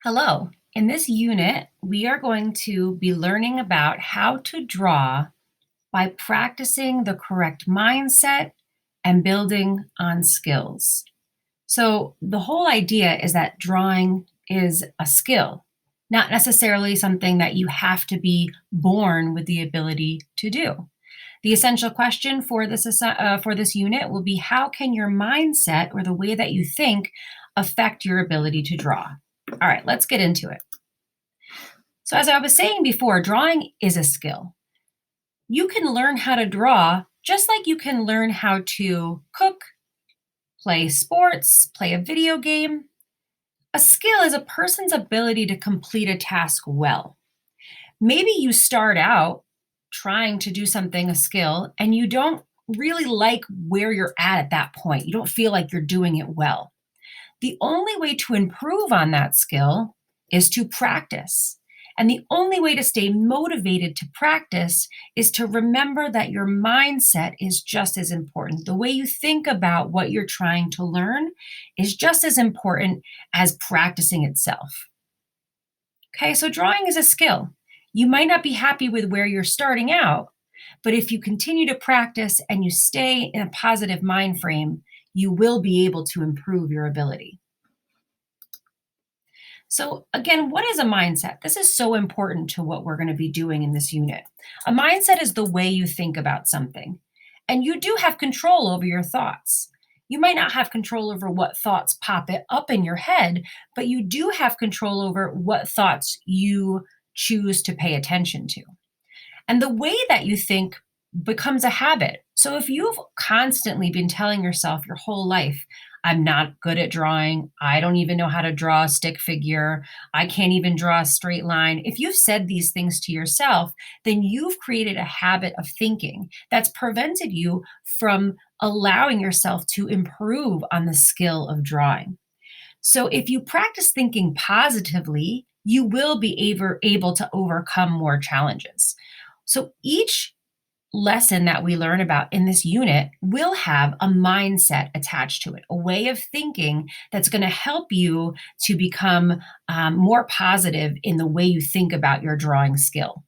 Hello. In this unit, we are going to be learning about how to draw by practicing the correct mindset and building on skills. So, the whole idea is that drawing is a skill, not necessarily something that you have to be born with the ability to do. The essential question for this unit will be, how can your mindset or the way that you think affect your ability to draw? All right, let's get into it. So, as I was saying before, drawing is a skill. You can learn how to draw just like you can learn how to cook, play sports, play a video game. A skill is a person's ability to complete a task well. Maybe you start out trying to do something, a skill, and you don't really like where you're at that point. You don't feel like you're doing it well. The only way to improve on that skill is to practice. And the only way to stay motivated to practice is to remember that your mindset is just as important. The way you think about what you're trying to learn is just as important as practicing itself. Okay, so drawing is a skill. You might not be happy with where you're starting out, but if you continue to practice and you stay in a positive mind frame, you will be able to improve your ability. So, again, what is a mindset? This is so important to what we're going to be doing in this unit. A mindset is the way you think about something, and you do have control over your thoughts. You might not have control over what thoughts pop it up in your head, but you do have control over what thoughts you choose to pay attention to. And the way that you think becomes a habit. So if you've constantly been telling yourself your whole life, I'm not good at drawing, I don't even know how to draw a stick figure, I can't even draw a straight line. If you've said these things to yourself, then you've created a habit of thinking that's prevented you from allowing yourself to improve on the skill of drawing. So if you practice thinking positively, you will be able to overcome more challenges. So each lesson that we learn about in this unit will have a mindset attached to it, a way of thinking that's going to help you to become more positive in the way you think about your drawing skill.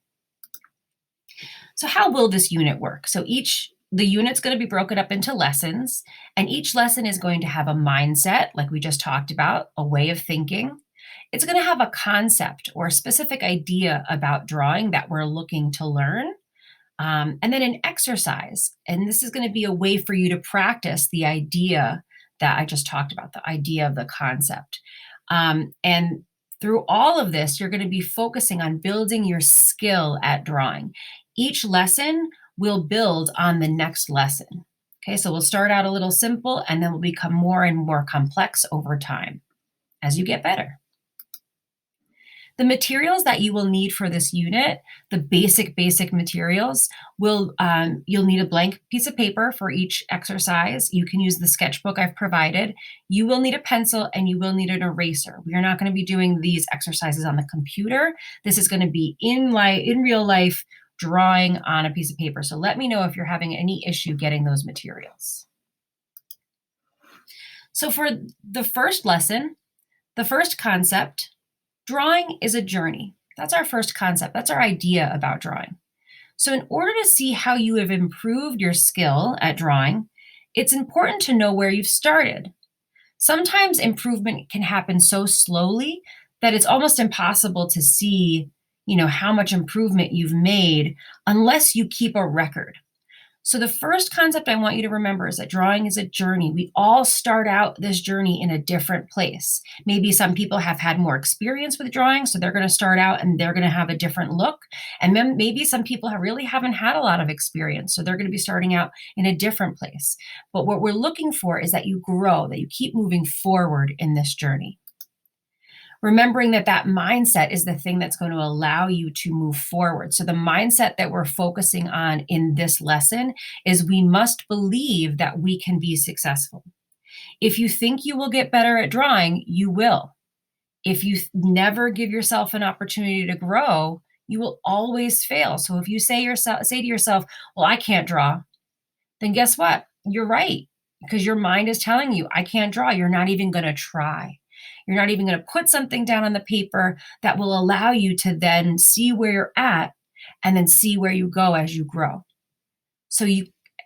So, how will this unit work? The unit's going to be broken up into lessons, and each lesson is going to have a mindset, like we just talked about, a way of thinking. It's going to have a concept or a specific idea about drawing that we're looking to learn, and then an exercise. And this is going to be a way for you to practice the idea that I just talked about, the idea of the concept. And through all of this, you're going to be focusing on building your skill at drawing. Each lesson will build on the next lesson. Okay, so we'll start out a little simple and then we'll become more and more complex over time as you get better. The materials that you will need for this unit, the basic materials, you'll need a blank piece of paper for each exercise. You can use the sketchbook I've provided. You will need a pencil and you will need an eraser. We are not going to be doing these exercises on the computer. This is going to be in real life, drawing on a piece of paper. So let me know if you're having any issue getting those materials. So for the first lesson, the first concept, drawing is a journey. That's our first concept. That's our idea about drawing. So, in order to see how you have improved your skill at drawing, it's important to know where you've started. Sometimes improvement can happen so slowly that it's almost impossible to see, how much improvement you've made unless you keep a record. So, the first concept I want you to remember is that drawing is a journey. We all start out this journey in a different place. Maybe some people have had more experience with drawing, so they're going to start out and they're going to have a different look. And then maybe some people really haven't had a lot of experience, so they're going to be starting out in a different place. But what we're looking for is that you grow, that you keep moving forward in this journey. Remembering that mindset is the thing that's going to allow you to move forward. So the mindset that we're focusing on in this lesson is we must believe that we can be successful. If you think you will get better at drawing, you will. If you never give yourself an opportunity to grow, you will always fail. So if you say to yourself, well, I can't draw, then guess what? You're right, because your mind is telling you, I can't draw. You're not even going to try. You're not even going to put something down on the paper that will allow you to then see where you're at and then see where you go as you grow. So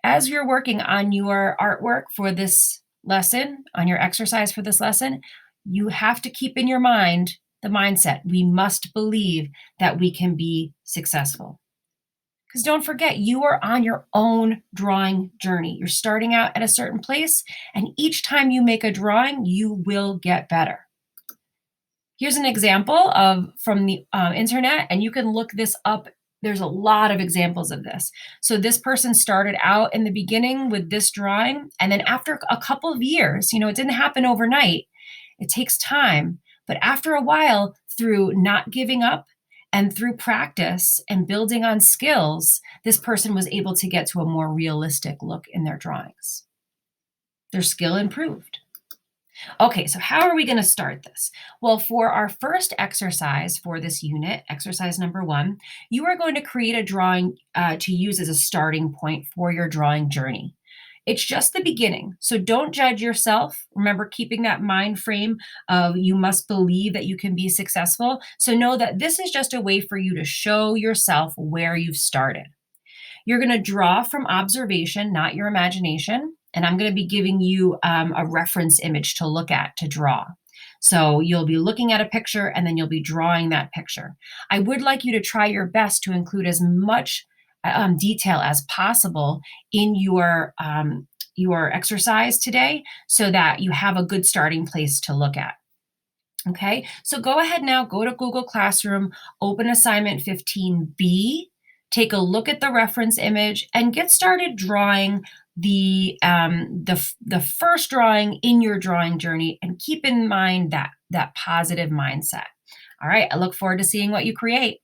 as you're working on your artwork for this lesson, on your exercise for this lesson, you have to keep in your mind the mindset. We must believe that we can be successful. Because don't forget, you are on your own drawing journey. You're starting out at a certain place, and each time you make a drawing, you will get better. Here's an example from the internet, and you can look this up. There's a lot of examples of this. So this person started out in the beginning with this drawing, and then after a couple of years, it didn't happen overnight. It takes time. But after a while, through not giving up and through practice and building on skills, this person was able to get to a more realistic look in their drawings. Their skill improved. Okay, so how are we going to start this? Well, for our first exercise for this unit, exercise number 1, you are going to create a drawing to use as a starting point for your drawing journey. It's just the beginning, so don't judge yourself. Remember, keeping that mind frame of you must believe that you can be successful. So know that this is just a way for you to show yourself where you've started. You're going to draw from observation, not your imagination. And I'm going to be giving you a reference image to look at, to draw. So you'll be looking at a picture and then you'll be drawing that picture. I would like you to try your best to include as much detail as possible in your exercise today so that you have a good starting place to look at. Okay, so go ahead now, go to Google Classroom, open assignment 15B, take a look at the reference image, and get started drawing the first drawing in your drawing journey, and keep in mind that positive mindset. All right, I look forward to seeing what you create.